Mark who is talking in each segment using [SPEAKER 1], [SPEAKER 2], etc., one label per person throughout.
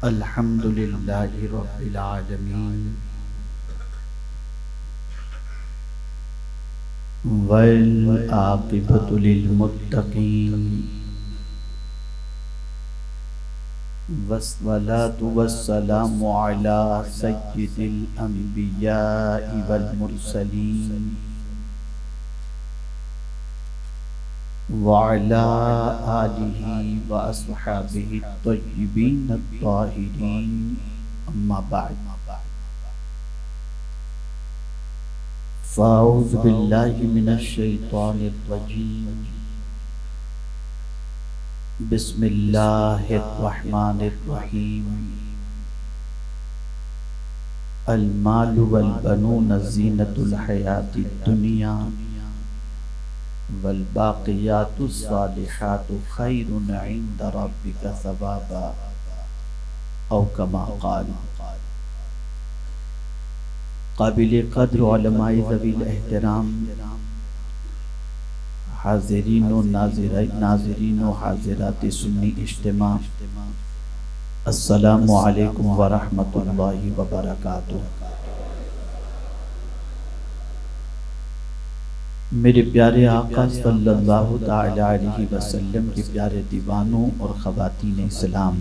[SPEAKER 1] الحمد للہ رب العالمین والعاقبۃ للمتقین والصلاة والسلام علی سید الانبیاء والمرسلین وعلى آلہ واصحابہ الطیبین الطاہرین اما بعد فاعوذ باللہ من الشیطان الرجیم بسم اللہ الرحمن الرحیم المال والبنون زینۃ الحیاۃ الدنیا والباقیات الصالحات خیر عند ربک ثوابا او کما قال۔ قابل قدر علماء ذوی الاحترام، حاضرین و ناظرین و حاضرات سنی اجتماع، السلام علیکم ورحمۃ اللہ وبرکاتہ۔ میرے پیارے آقا صلی اللہ تعالی علیہ وسلم کے پیارے دیوانوں اور خواتین اسلام،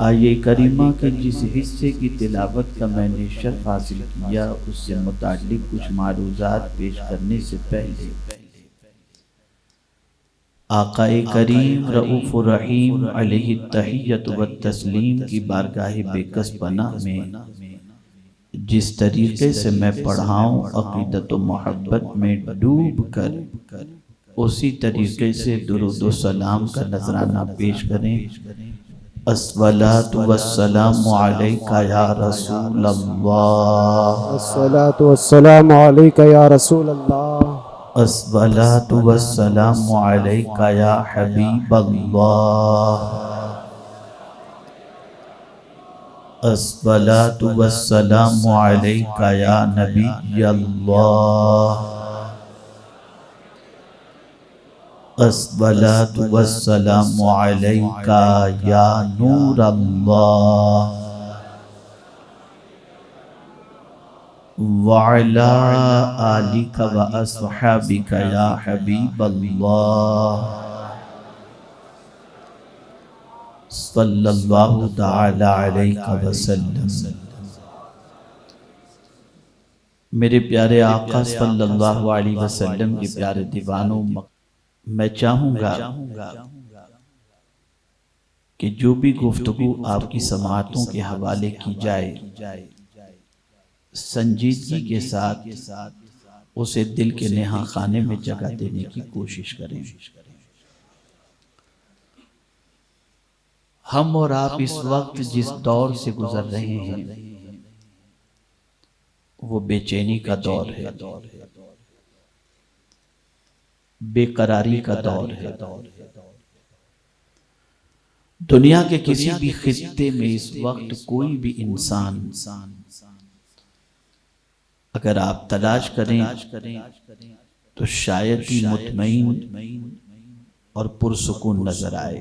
[SPEAKER 1] آیے کریمہ کے جس حصے کی تلاوت کا میں نے شرف حاصل کیا اس سے متعلق کچھ معروضات پیش کرنے سے پہلے آقا کریم رؤوف الرحیم علیہ التحیۃ والتسلیم کی بارگاہ بے کس پناہ میں جس طریقے سے میں پڑھاؤں عقیدت و محبت میں ڈوب کر اسی طریقے سے درود و سلام کا نذرانہ پیش کریں۔ الصلاة والسلام علیک یا رسول اللہ،
[SPEAKER 2] الصلاة والسلام علیک یا رسول اللہ،
[SPEAKER 1] الصلاة والسلام علیک یا حبیب اللہ، الصلاة والسلام علیک یا نبی اللہ، الصلاة والسلام علیک یا نور اللہ، وعلی آلک واصحابک یا حبیب اللہ، صلی اللہ تعالی علیہ وسلم۔ میرے پیارے آقا صلی اللہ علیہ وسلم کے پیارے دیوانوں، میں چاہوں گا کہ جو بھی گفتگو آپ کی سماعتوں کے حوالے کی جائے سنجیدگی کے ساتھ اسے دل کے نہاں خانے میں جگہ دینے کی کوشش کریں۔ ہم اور آپ اس وقت جس دور سے گزر رہے ہیں وہ بے چینی کا دور ہے، بے قراری کا دور ہے۔ دنیا کے کسی بھی خطے میں اس وقت کوئی بھی انسان اگر آپ تلاش کریں تو شاید ہی مطمئن اور پرسکون نظر آئے۔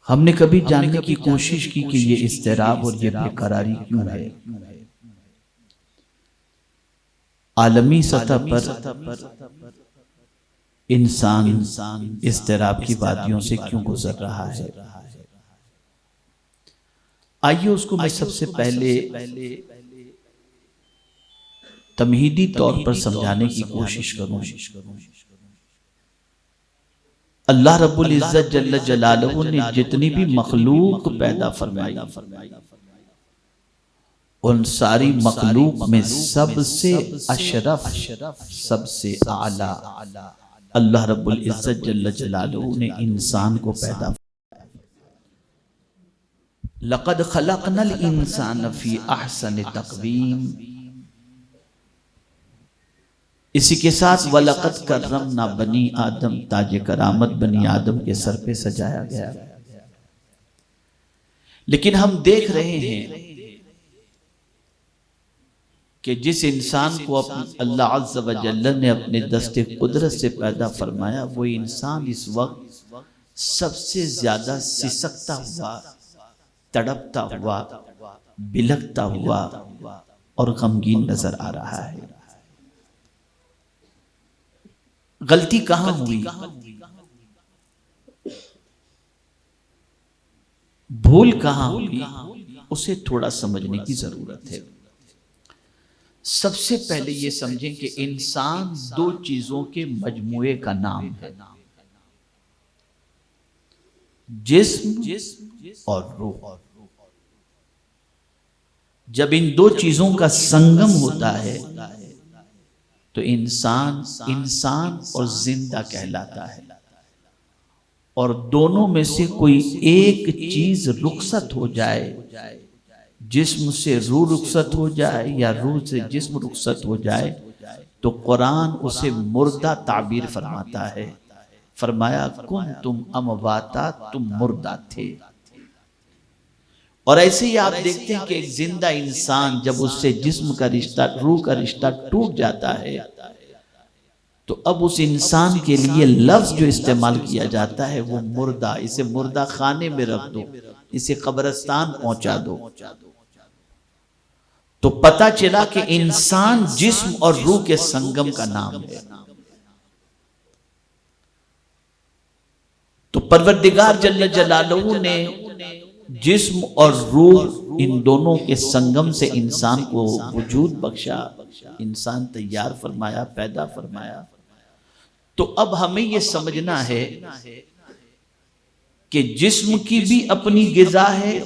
[SPEAKER 1] ہم نے کبھی جاننے کی کوشش کی کہ یہ اضطراب اور یہ بے قراری کیوں ہے؟ عالمی سطح پر انسان اضطراب کی وادیوں سے کیوں گزر رہا ہے؟ آئیے اس کو میں سب سے پہلے تمہیدی طور پر سمجھانے کی کوشش کروں۔ اللہ رب العزت جل جلالہ نے جتنی بھی مخلوق پیدا فرمائی ان ساری مخلوق میں سب سے اشرف، سب سے اعلیٰ اللہ رب العزت جل جلالہ نے انسان کو پیدا فرمایا۔ لقد خلقنا الانسان فی احسن تقویم، اسی کے ساتھ وَلَقَدْ كَرَّمْنَا بَنِي آدم، تاج کرامت بنی آدم کے سر پہ سجایا گیا۔ لیکن ہم دیکھ رہے ہیں کہ جس انسان کو اللہ عز و جل نے اپنے دست قدرت سے پیدا فرمایا، وہ انسان اس وقت سب سے زیادہ سسکتا ہوا، تڑپتا ہوا، بلکتا ہوا اور غمگین نظر آ رہا ہے۔ غلطی کہاں ہوئی؟ بھول کہاں ہوئی؟ اسے تھوڑا سمجھنے کی ضرورت ہے۔ سب سے پہلے یہ سمجھیں کہ انسان دو چیزوں کے مجموعے کا نام ہے، جسم اور روح۔ جب ان دو چیزوں کا سنگم ہوتا ہے تو انسان اور زندہ کہلاتا ہے، اور دونوں میں سے کوئی ایک چیز رخصت ہو جائے، جسم سے روح رخصت ہو جائے یا روح سے جسم رخصت ہو جائے، تو قرآن اسے مردہ تعبیر فرماتا ہے۔ فرمایا کنتم امواتا، تم مردہ تھے۔ اور ایسے ہی آپ دیکھتے ہیں کہ ایک زندہ انسان جب اس سے جسم کا رشتہ، روح کا رشتہ ٹوٹ جاتا ہے، تو اب اس انسان کے لیے لفظ جو استعمال کیا جاتا ہے وہ مردہ، اسے مردہ خانے میں رکھ دو، اسے قبرستان پہنچا دو۔ تو پتہ چلا کہ انسان جسم اور روح کے سنگم کا نام ہے۔ تو پروردگار جل جلالہ نے جسم اور روح ان دونوں کے سنگم سے انسان کو وجود بخشا، انسان تیار فرمایا، پیدا فرمایا۔ تو اب ہمیں یہ سمجھنا ہے کہ جسم کی بھی اپنی غذا ہے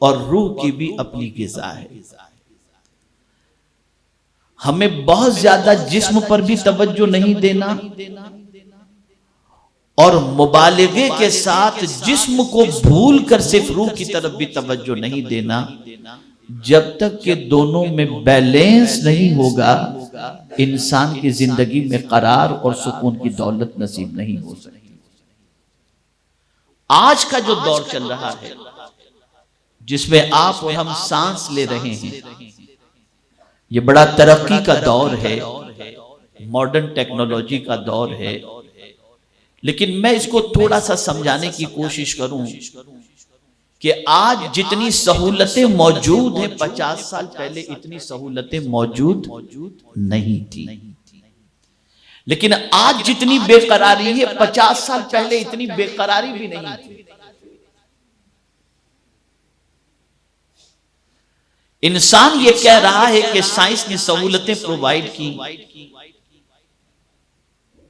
[SPEAKER 1] اور روح کی بھی اپنی غذا ہے۔ ہمیں بہت زیادہ جسم پر بھی توجہ نہیں دینا اور مبالغے کے ساتھ جسم کو بھول کر صرف روح کی طرف بھی توجہ نہیں دینا۔ جب تک کہ دونوں میں بیلنس نہیں ہوگا، انسان کی زندگی میں قرار اور سکون کی دولت نصیب نہیں ہو سکتی۔ آج کا جو دور چل رہا ہے، جس میں آپ اور ہم سانس لے رہے ہیں، یہ بڑا ترقی کا دور ہے، ماڈرن ٹیکنالوجی کا دور ہے، لیکن میں اس کو تھوڑا سا سمجھانے کی کوشش کروں کہ آج جتنی سہولتیں موجود ہیں، 50 سال پہلے اتنی سہولتیں موجود نہیں تھی، لیکن آج جتنی بے قراری ہے 50 سال پہلے اتنی بے قراری بھی نہیں تھی۔ انسان یہ کہہ رہا ہے کہ سائنس نے سہولتیں پرووائیڈ کی۔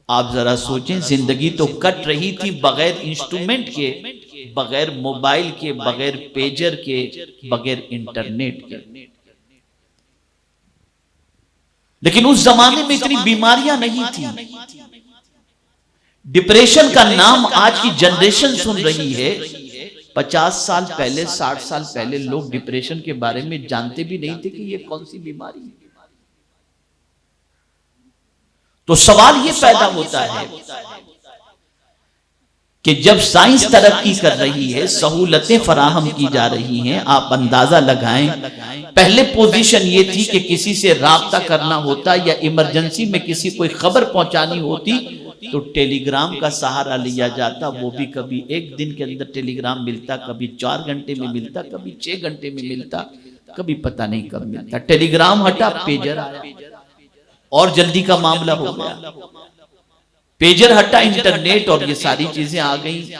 [SPEAKER 1] آپ ذرا سوچیں، زندگی تو کٹ رہی تھی بغیر انسٹرومنٹ کے، بغیر موبائل کے، بغیر پیجر کے، بغیر انٹرنیٹ کے، لیکن اس زمانے میں اتنی بیماریاں نہیں تھیں۔ ڈپریشن کا نام آج کی جنریشن سن رہی ہے، 50 سال پہلے، 60 سال پہلے لوگ ڈپریشن کے بارے میں جانتے بھی نہیں تھے کہ یہ کون سی بیماری ہے۔ تو سوال یہ پیدا ہوتا ہے کہ جب سائنس ترقی کر رہی ہے، سہولتیں فراہم کی جا رہی ہیں، آپ اندازہ لگائیں، پہلے پوزیشن یہ تھی کہ کسی سے رابطہ کرنا ہوتا یا ایمرجنسی میں کسی کوئی خبر پہنچانی ہوتی تو ٹیلی گرام کا سہارا لیا جاتا، وہ بھی کبھی 1 دن کے اندر ٹیلی گرام ملتا، کبھی 4 گھنٹے میں ملتا، کبھی 6 گھنٹے میں ملتا، کبھی پتہ نہیں کب ملتا۔ ٹیلی گرام ہٹا، پیجر آیا اور جلدی کا معاملہ ہو گیا۔ پیجر ہٹا، انٹرنیٹ اور یہ ساری چیزیں آ گئیں،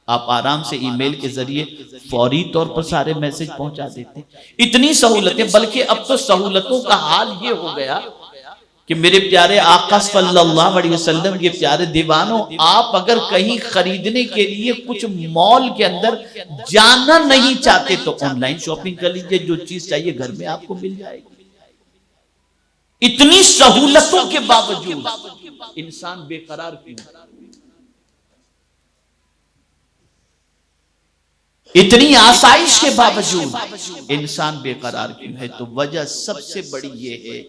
[SPEAKER 1] آپ آرام سے ای میل کے ذریعے فوری طور پر سارے میسج پہنچا دیتے ہیں۔ اتنی سہولتیں، بلکہ اب تو سہولتوں کا حال یہ ہو گیا کہ میرے پیارے آقا صلی اللہ علیہ وسلم کے پیارے دیوانوں، آپ اگر کہیں خریدنے کے لیے کچھ مال کے اندر جانا نہیں چاہتے تو آن لائن شاپنگ کر لیجئے، جو چیز چاہیے گھر میں آپ کو مل جائے گی۔ اتنی سہولتوں کے باوجود انسان بے قرار کیوں؟ اتنی آسائش کے باوجود انسان بے قرار کیوں ہے؟ تو وجہ سب سے بڑی یہ ہے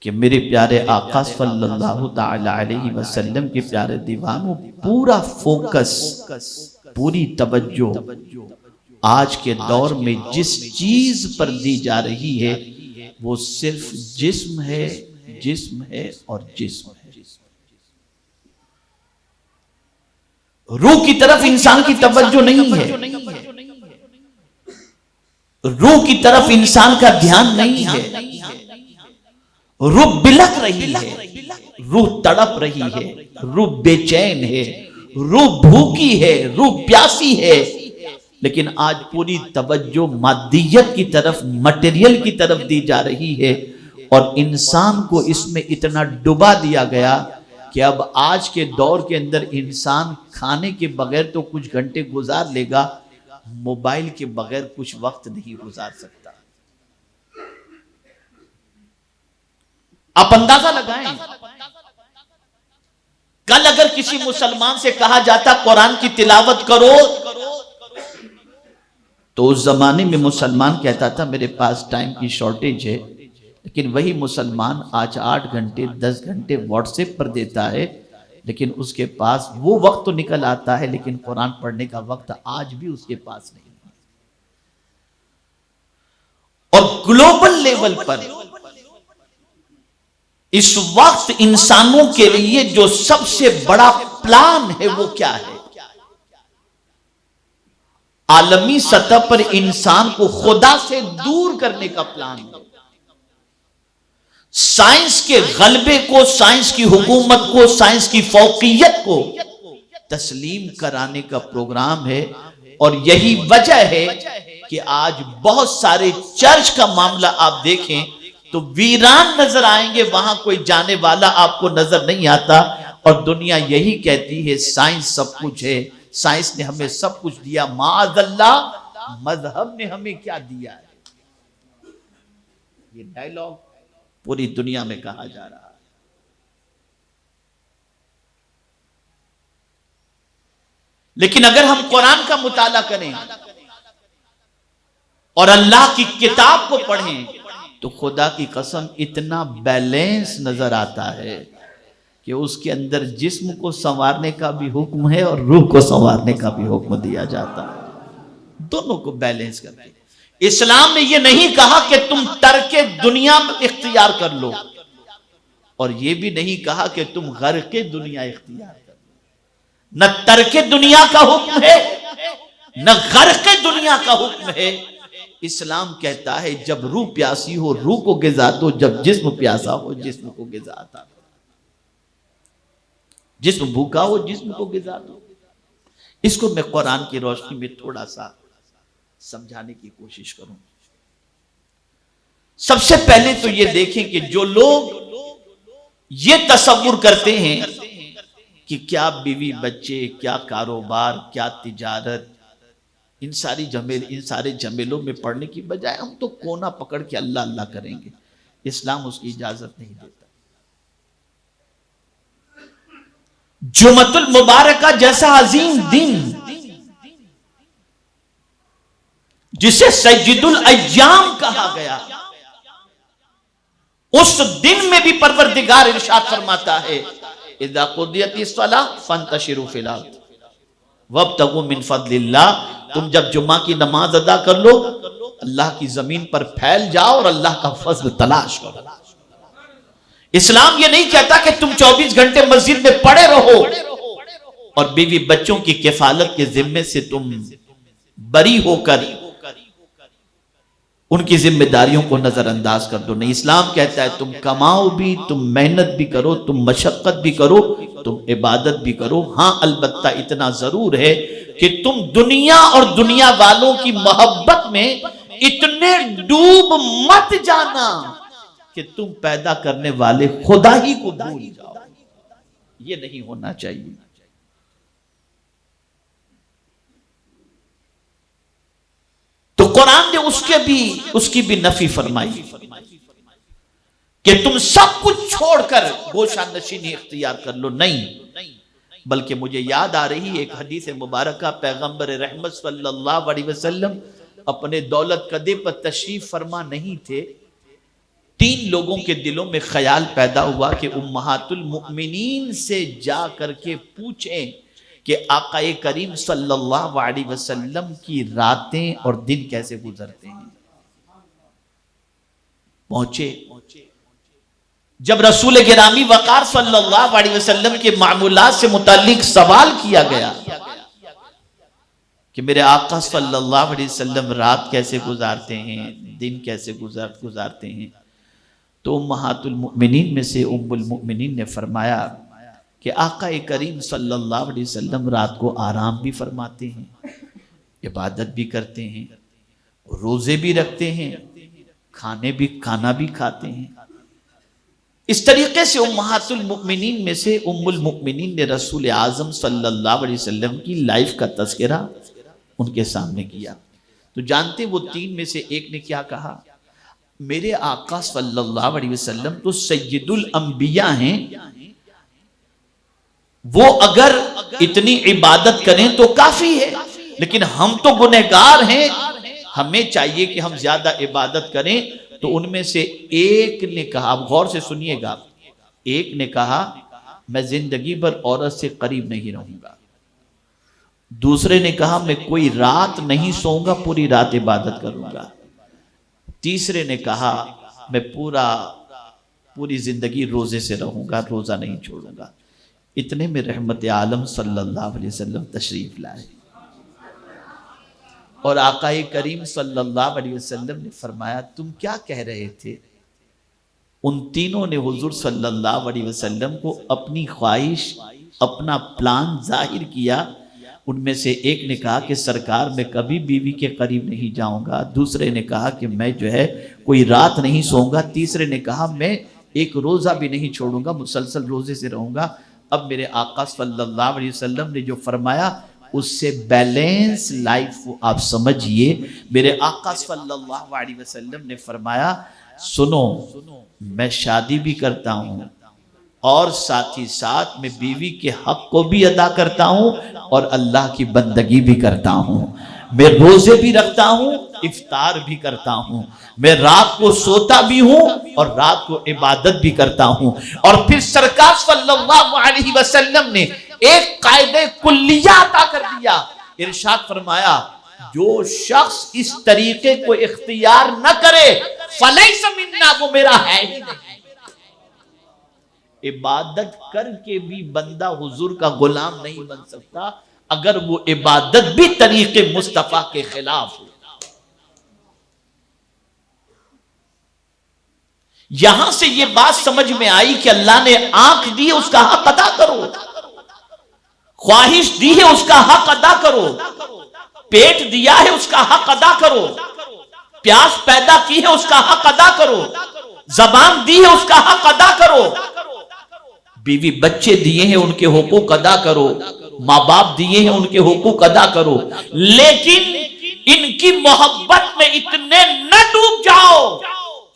[SPEAKER 1] کہ میرے پیارے آقا صلی اللہ تعالی علیہ وسلم کے پیارے دیوانوں، پورا فوکس، پوری توجہ آج کے دور میں جس چیز پر دی جا رہی ہے، وہ صرف جسم ہے، جسم ہے اور جسم ہے۔ روح کی طرف انسان کی توجہ نہیں ہے، روح کی طرف انسان کا دھیان نہیں ہے۔ روح بلک رہی ہے، روح تڑپ رہی ہے، روح بے چین ہے، روح بھوکی ہے، روح پیاسی ہے، لیکن آج پوری توجہ مادیت کی طرف، مٹیریل کی طرف دی جا رہی ہے، اور انسان کو اس میں اتنا ڈبا دیا گیا کہ اب آج کے دور کے اندر انسان کھانے کے بغیر تو کچھ گھنٹے گزار لے گا، موبائل کے بغیر کچھ وقت نہیں گزار سکتا۔ آپ اندازہ لگائیں، کل اگر کسی مسلمان سے کہا جاتا قرآن کی تلاوت کرو، تو اس زمانے میں مسلمان کہتا تھا میرے پاس ٹائم کی شارٹیج ہے، لیکن وہی مسلمان آج 8 گھنٹے 10 گھنٹے واٹس ایپ پر دیتا ہے، لیکن اس کے پاس وہ وقت تو نکل آتا ہے، لیکن قرآن پڑھنے کا وقت آج بھی اس کے پاس نہیں۔ اور گلوبل لیول پر اس وقت انسانوں کے لیے جو سب سے بڑا پلان ہے وہ کیا ہے؟ عالمی سطح پر انسان کو خدا سے دور کرنے کا پلان ہے۔ سائنس کے غلبے کو، سائنس کی حکومت کو، سائنس کی فوقیت کو تسلیم کرانے کا پروگرام ہے، اور یہی وجہ ہے کہ آج بہت سارے چرچ کا معاملہ آپ دیکھیں تو ویران نظر آئیں گے، وہاں کوئی جانے والا آپ کو نظر نہیں آتا، اور دنیا یہی کہتی ہے سائنس سب کچھ ہے، سائنس نے ہمیں سب کچھ دیا، معاذ اللہ مذہب نے ہمیں کیا دیا ہے؟ یہ ڈائیلاگ پوری دنیا میں کہا جا رہا ہے۔ لیکن اگر ہم قرآن کا مطالعہ کریں اور اللہ کی کتاب کو پڑھیں تو خدا کی قسم اتنا بیلنس نظر آتا ہے کہ اس کے اندر جسم کو سنوارنے کا بھی حکم ہے اور روح کو سنوارنے کا بھی حکم دیا جاتا ہے، دونوں کو بیلنس کر کے۔ اسلام نے یہ نہیں کہا کہ تم ترک دنیا اختیار کر لو، اور یہ بھی نہیں کہا کہ تم غرق دنیا اختیار کر لو۔ نہ ترک دنیا کا حکم ہے، نہ غرق دنیا کا حکم ہے۔ اسلام کہتا ہے جب روح پیاسی ہو روح کو غذا دو، جب جسم پیاسا ہو جسم کو غذا عطا دو، جسم بھوکا ہو جسم کو غذا دو۔ اس کو میں قرآن کی روشنی میں تھوڑا سا سمجھانے کی کوشش کروں۔ سب سے پہلے تو یہ دیکھیں کہ جو لوگ یہ تصور کرتے ہیں کہ کیا بیوی بچے، کیا کاروبار، کیا تجارت، ان سارے جھمیلوں میں پڑنے کی بجائے ہم تو کونا پکڑ کے اللہ اللہ کریں گے، اسلام اس کی اجازت نہیں دیتا۔ جمعۃ المبارکہ جیسا عظیم دن جسے سید الایام کہا گیا، اس دن میں بھی پروردگار ارشاد فرماتا ہے اذا قضیت الصلاۃ فانتشروا فی الارض وابتغوا من فضل اللہ، تم جب جمعہ کی نماز ادا کر لو اللہ کی زمین پر پھیل جاؤ اور اللہ کا فضل تلاش کرو۔ اسلام یہ نہیں کہتا کہ تم 24 گھنٹے مسجد میں پڑے رہو اور بیوی بچوں کی کفالت کے ذمے سے تم بری ہو کر ان کی ذمہ داریوں کو نظر انداز کر دو۔ نہیں، اسلام کہتا ہے تم کماؤ بھی، تم محنت بھی کرو، تم مشقت بھی کرو، تم عبادت بھی کرو۔ ہاں البتہ اتنا ضرور ہے کہ تم دنیا اور دنیا والوں کی محبت میں اتنے ڈوب مت جانا کہ تم پیدا کرنے والے خدا ہی کو بھول جاؤ، یہ نہیں ہونا چاہیے۔ تو قرآن نے اس کی بھی نفی فرمائی کہ تم سب کچھ چھوڑ کر گوشہ نشینی اختیار کر لو، نہیں، بلکہ مجھے یاد آ رہی ایک حدیث مبارکہ، پیغمبر رحمت صلی اللہ علیہ وسلم اپنے دولت قدے پر تشریف فرما نہیں تھے، 3 لوگوں کے دلوں میں خیال پیدا ہوا کہ امہات المؤمنین سے جا کر کے پوچھیں کہ آقا کریم صلی اللہ علیہ وسلم کی راتیں اور دن کیسے گزرتے ہیں۔ پہنچے. جب رسول گرامی وقار صلی اللہ علیہ وسلم کے معمولات سے متعلق سوال کیا گیا کہ میرے آقا صلی اللہ علیہ وسلم رات کیسے گزارتے ہیں، دن کیسے گزارتے ہیں، تو امہات المؤمنین میں سے ام المؤمنین نے فرمایا کہ آقا کریم صلی اللہ علیہ وسلم رات کو آرام بھی فرماتے ہیں، عبادت بھی کرتے ہیں، روزے بھی رکھتے ہیں، کھانا بھی کھاتے ہیں. اس طریقے سے امہات المؤمنین میں سے ام المؤمنین نے رسول اعظم صلی اللہ علیہ وسلم کی لائف کا تذکرہ ان کے سامنے کیا. تو جانتے وہ تین میں سے ایک نے کیا کہا؟ میرے آقا صلی اللہ علیہ وسلم تو سید الانبیاء ہیں، وہ اگر اتنی عبادت کریں تو کافی ہے، لیکن ہم تو گنہگار ہیں، ہمیں چاہیے کہ ہم زیادہ عبادت کریں. تو ان میں سے ایک نے کہا، اب غور سے سنیے گا، ایک نے کہا میں زندگی بھر عورت سے قریب نہیں رہوں گا. دوسرے نے کہا میں کوئی رات نہیں سوؤں گا، پوری رات عبادت کروں گا. تیسرے نے کہا میں پوری زندگی روزے سے رہوں گا، روزہ نہیں چھوڑوں گا. اتنے میں رحمت عالم صلی اللہ علیہ وسلم تشریف لائے اور آقا کریم صلی اللہ علیہ وسلم نے فرمایا تم کیا کہہ رہے تھے؟ ان تینوں نے حضور صلی اللہ علیہ وسلم کو اپنی خواہش، اپنا پلان ظاہر کیا. ان میں سے ایک نے کہا کہ سرکار میں کبھی بیوی کے قریب نہیں جاؤں گا. دوسرے نے کہا کہ میں کوئی رات نہیں سوؤں گا. تیسرے نے کہا میں ایک روزہ بھی نہیں چھوڑوں گا، مسلسل روزے سے رہوں گا. اب میرے آقا صلی اللہ علیہ وسلم نے جو فرمایا اس سے بیلنس لائف کو آپ سمجھئے. میرے آقا صلی اللہ علیہ وسلم نے فرمایا سنو، میں شادی بھی کرتا ہوں اور ساتھ ہی ساتھ میں بیوی کے حق کو بھی ادا کرتا ہوں اور اللہ کی بندگی بھی کرتا ہوں. میں روزے بھی رکھتا ہوں، افطار بھی کرتا ہوں، میں رات کو سوتا بھی ہوں اور رات کو عبادت بھی کرتا ہوں. اور پھر سرکار صلی اللہ علیہ وسلم نے ایک قاعدہ کلیہ عطا کر دیا. ارشاد فرمایا جو شخص اس طریقے کو اختیار نہ کرے فلیس منا، وہ میرا ہے ہی نہیں. عبادت کر کے بھی بندہ حضور کا غلام نہیں بن سکتا اگر وہ عبادت بھی طریقے مصطفیٰ کے خلاف ہو. یہاں سے یہ بات سمجھ میں آئی کہ اللہ نے آنکھ دی اس کا حق ادا کرو، خواہش دی ہے اس کا حق ادا کرو، پیٹ دیا ہے اس کا حق ادا کرو، پیاس پیدا کی ہے اس کا حق ادا کرو، زبان دی ہے اس کا حق ادا کرو، بیوی بچے دیے ہیں ان کے حقوق ادا کرو، ماں باپ دیے ہیں ان کے حقوق ادا کرو. لیکن ان کی محبت میں اتنے نہ ڈوب جاؤ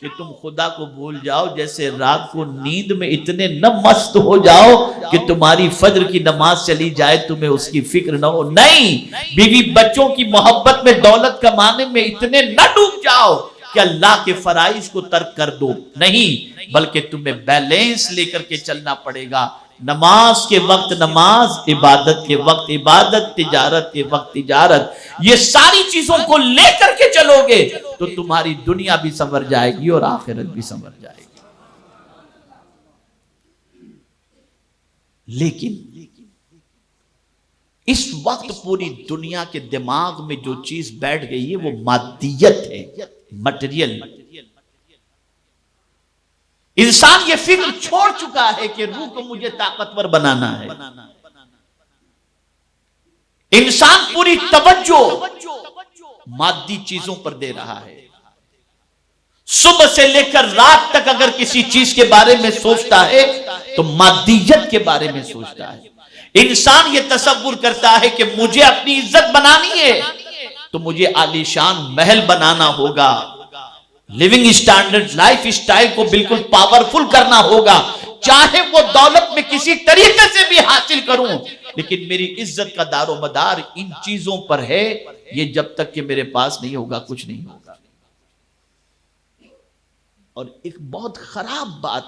[SPEAKER 1] کہ تم خدا کو بھول جاؤ، جیسے رات کو نیند میں اتنے نہ مست ہو جاؤ کہ تمہاری فجر کی نماز چلی جائے تمہیں اس کی فکر نہ ہو. نہیں، بیوی بچوں کی محبت میں، دولت کمانے میں اتنے نہ ڈوب جاؤ کہ اللہ کے فرائض کو ترک کر دو. نہیں، بلکہ تمہیں بیلنس لے کر کے چلنا پڑے گا. نماز کے وقت نماز، عبادت کے وقت عبادت، تجارت کے وقت تجارت. یہ ساری چیزوں کو لے کر کے چلو گے تو تمہاری دنیا بھی سنور جائے گی اور آخرت بھی سنور جائے گی. لیکن اس وقت پوری دنیا کے دماغ میں جو چیز بیٹھ گئی ہے وہ مادیت ہے، مٹیریل. انسان یہ فکر چھوڑ چکا ہے کہ روح کو مجھے طاقتور بنانا ہے. انسان پوری توجہ مادی چیزوں پر دے رہا ہے. صبح سے لے کر رات تک اگر کسی چیز کے بارے میں سوچتا ہے تو مادیت کے بارے میں سوچتا ہے. انسان یہ تصور کرتا ہے کہ مجھے اپنی عزت بنانی ہے تو مجھے عالیشان محل بنانا ہوگا، لیونگ سٹینڈرڈ، لائف سٹائل کو بالکل پاورفل کرنا ہوگا، چاہے وہ دولت میں کسی طریقے سے بھی حاصل کروں، لیکن میری عزت کا دار و مدار ان چیزوں پر ہے. یہ جب تک کہ میرے پاس نہیں ہوگا کچھ نہیں ہوگا. اور ایک بہت خراب بات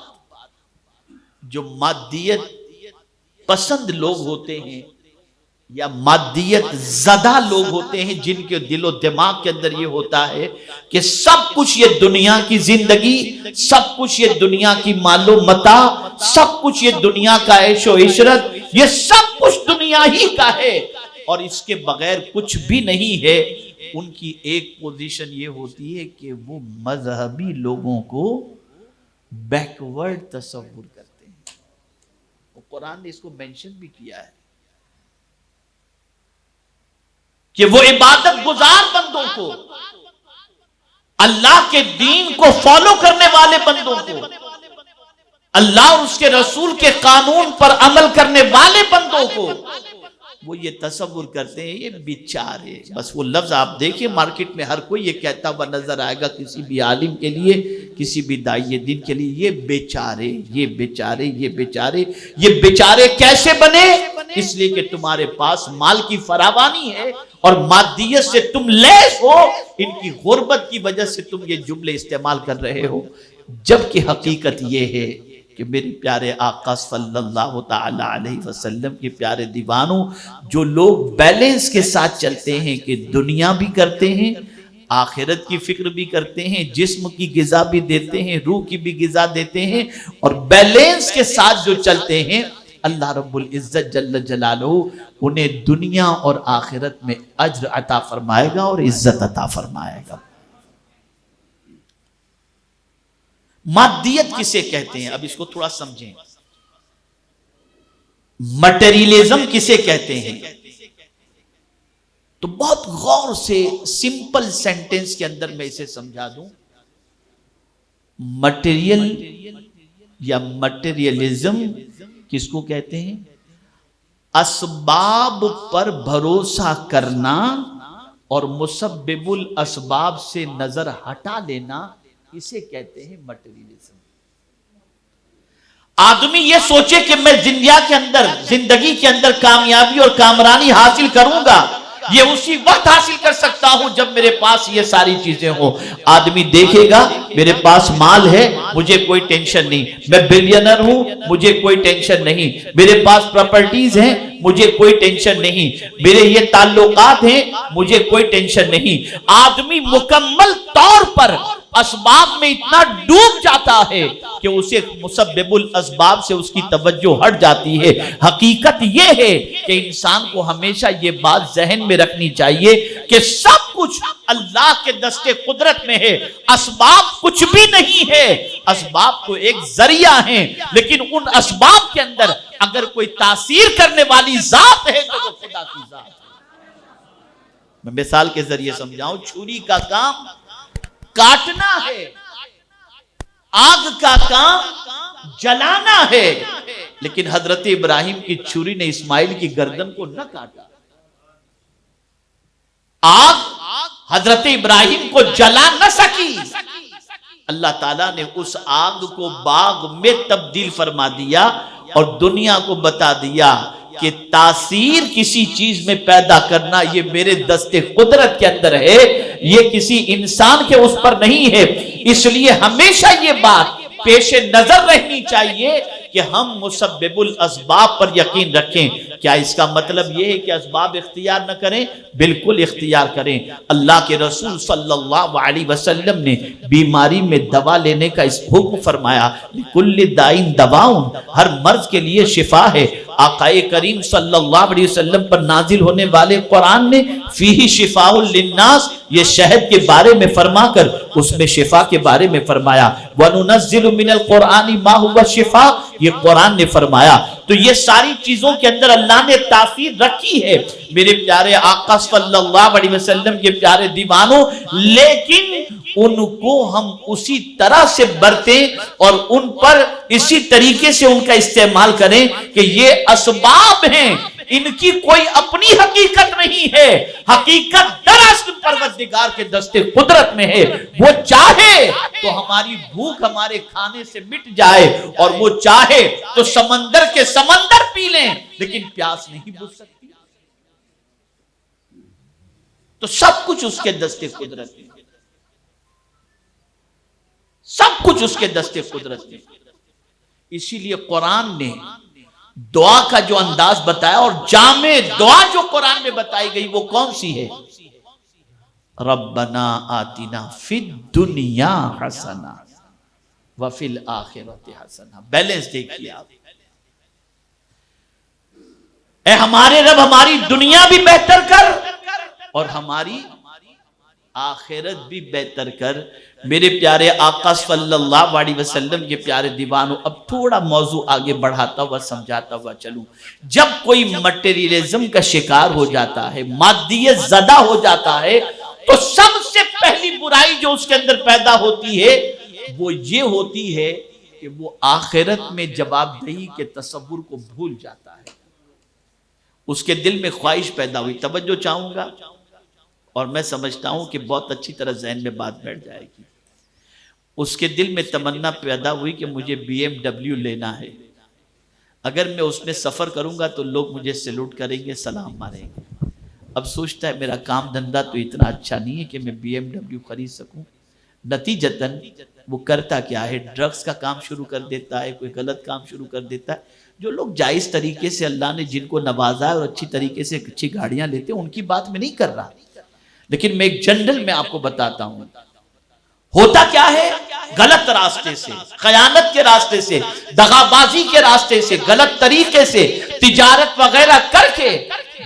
[SPEAKER 1] جو مادیت پسند لوگ ہوتے ہیں یا مادیت زدہ لوگ ہوتے ہیں جن کے دل و دماغ کے اندر یہ ہوتا ہے کہ سب کچھ یہ دنیا کی زندگی، سب کچھ یہ دنیا کی مال و متاع، سب کچھ یہ دنیا کا عیش و عشرت، یہ سب کچھ دنیا ہی کا ہے اور اس کے بغیر کچھ بھی نہیں ہے۔ ان کی ایک پوزیشن یہ ہوتی ہے کہ وہ مذہبی لوگوں کو بیکورڈ تصور کرتے ہیں۔ قرآن نے اس کو مینشن بھی کیا ہے کہ وہ عبادت گزار بندوں کو، اللہ کے دین کو فالو کرنے والے بندوں کو، اللہ اور اس کے رسول کے قانون پر عمل کرنے والے بندوں کو وہ یہ تصور کرتے ہیں یہ بیچارے۔ بس وہ لفظ آپ دیکھیں مارکیٹ میں ہر کوئی یہ کہتا ہوا نظر آئے گا کسی بھی عالم کے لیے، کسی بھی داعی دین کے لیے، یہ بیچارے، یہ بیچارے، یہ بیچارے۔ یہ بیچارے کیسے بنے؟ اس لیے کہ تمہارے پاس مال کی فراوانی ہے اور مادیت سے تم لیس ہو، ان کی غربت کی وجہ سے تم یہ جملے استعمال کر رہے ہو، جبکہ حقیقت یہ ہے کہ میرے پیارے آقا صلی اللہ تعالی علیہ وسلم کے پیارے دیوانوں، جو لوگ بیلنس کے ساتھ چلتے ہیں کہ دنیا بھی کرتے ہیں، آخرت کی فکر بھی کرتے ہیں، جسم کی غذا بھی دیتے ہیں، روح کی بھی غذا دیتے ہیں، اور بیلنس کے ساتھ جو چلتے ہیں، اللہ رب العزت جل جلالہ انہیں دنیا اور آخرت میں اجر عطا فرمائے گا اور عزت عطا فرمائے گا۔ مادیت کسے کہتے ہیں؟ اب اس کو تھوڑا سمجھیں۔ مٹیریلزم کسے کہتے ہیں؟ تو بہت غور سے سمپل سینٹنس کے اندر میں اسے سمجھا دوں۔ مٹیریل یا مٹیریلزم کس کو کہتے ہیں؟ اسباب پر بھروسہ کرنا اور مسبب الاسباب سے نظر ہٹا لینا، اسے کہتے ہیں مٹیریلزم۔ آدمی یہ سوچے کہ میں زندگی کے اندر کامیابی اور کامرانی حاصل کروں گا، یہ اسی وقت حاصل کر سکتا ہوں جب میرے پاس یہ ساری چیزیں ہوں۔ آدمی دیکھے گا میرے پاس مال ہے، مجھے کوئی ٹینشن نہیں، میں بلینر ہوں، مجھے کوئی ٹینشن نہیں، میرے پاس پراپرٹیز ہیں، مجھے کوئی ٹینشن نہیں، میرے یہ تعلقات ہیں، مجھے کوئی ٹینشن نہیں۔ آدمی مکمل طور پر اسباب میں اتنا ڈوب جاتا ہے کہ اسے مسبب الاسباب سے اس کی توجہ ہٹ جاتی ہے۔ حقیقت یہ ہے کہ انسان کو ہمیشہ یہ بات ذہن میں رکھنی چاہیے کہ سب کچھ اللہ کے دستے قدرت میں ہے، اسباب کچھ بھی نہیں ہے، اسباب تو ایک ذریعہ ہیں، لیکن ان اسباب کے اندر اگر کوئی تاثیر کرنے والی ذات ہے تو وہ خدا کی ذات ہے۔ میں مثال کے ذریعے سمجھاؤں، چھری کا کام کاٹنا ہے، آگ کا کام جلانا ہے، لیکن حضرت ابراہیم کی چھری نے اسماعیل کی گردن کو نہ کاٹا۔ آگ حضرت ابراہیم کو جلا نہ سکی، اللہ تعالیٰ نے اس آگ کو باغ میں تبدیل فرما دیا اور دنیا کو بتا دیا کہ تاثیر کسی چیز میں پیدا کرنا یہ میرے دستے قدرت کے اندر ہے، یہ کسی انسان کے اس پر نہیں ہے۔ اس لیے ہمیشہ یہ بات پیش نظر رہنی چاہیے کہ ہم مسبب الاسباب پر یقین رکھیں۔ کیا اس کا مطلب یہ ہے کہ اسباب اختیار نہ کریں؟ بالکل اختیار کریں۔ اللہ کے رسول صلی اللہ علیہ وسلم نے بیماری میں دوا لینے کا اس حکم فرمایا، لِكُلِّ دَاءٍ دَوَاءٌ، ہر مرض کے لیے شفا ہے۔ آقا کریم صلی اللہ علیہ وسلم پر نازل ہونے والے قرآن نے فیہ شفاء للناس، یہ شہد کے بارے میں فرما کر اس میں شفا کے بارے میں فرمایا، وَنُنَزِّلُ مِنَ الْقُرْآنِ مَا هُوَ شِفَاء، یہ قرآن نے فرمایا۔ تو یہ ساری چیزوں کے اندر اللہ نے تاثیر رکھی ہے میرے پیارے آقا صلی اللہ علیہ وسلم کے پیارے دیوانوں، لیکن ان کو ہم اسی طرح سے برتیں اور ان پر اسی طریقے سے ان کا استعمال کریں کہ یہ اسباب ہیں، ان کی کوئی اپنی حقیقت نہیں ہے، حقیقت دراصل پروردگار کے دستے قدرت میں ہے۔ وہ چاہے تو ہماری بھوک ہمارے کھانے سے مٹ جائے اور وہ چاہے تو سمندر کے سمندر پی لیں، لیکن پیاس نہیں بجھ سکتی۔ تو سب کچھ اس کے دستے قدرت میں، سب کچھ اس کے دستے قدرت میں۔ اسی لیے قرآن نے دعا کا جو انداز بتایا اور جامع دعا جو قرآن میں بتائی گئی وہ کون سی ہے؟ ربنا آتنا فی الدنیا حسنہ وفی الآخرۃ حسنہ. بیلنس دیکھیے آپ. اے ہمارے رب ہماری دنیا بھی بہتر کر اور ہماری آخرت بھی بہتر کر. میرے پیارے آقا صلی اللہ علیہ وسلم کے پیارے دیوانوں، اب تھوڑا موضوع آگے بڑھاتا ہوا سمجھاتا ہوا چلوں. جب کوئی مٹیریلزم کا شکار ہو جاتا ہے، مادیت زدہ ہو جاتا ہے، تو سب سے پہلی برائی جو اس کے اندر پیدا ہوتی ہے وہ یہ ہوتی ہے کہ وہ آخرت میں جواب دہی کے تصور کو بھول جاتا ہے. اس کے دل میں خواہش پیدا ہوئی. توجہ چاہوں گا اور میں سمجھتا ہوں کہ بہت اچھی طرح ذہن میں بات بیٹھ جائے گی. اس کے دل میں تمنا پیدا ہوئی کہ مجھے BMW لینا ہے. اگر میں اس میں سفر کروں گا تو لوگ مجھے سیلوٹ کریں گے، سلام ماریں گے. اب سوچتا ہے میرا کام دھندا تو اتنا اچھا نہیں ہے کہ میں BMW خرید سکوں. نتیجتاً وہ کرتا کیا ہے؟ ڈرگز کا کام شروع کر دیتا ہے، کوئی غلط کام شروع کر دیتا ہے. جو لوگ جائز طریقے سے اللہ نے جن کو نوازا ہے اور اچھی طریقے سے اچھی گاڑیاں لیتے ہیں ان کی بات میں نہیں کر رہا، لیکن میں ایک جنرل میں آپ کو بتاتا ہوں. ہوتا کیا ہے؟ غلط راستے سے، خیانت کے راستے سے، دغابازی کے راستے سے، غلط طریقے سے تجارت وغیرہ کر کے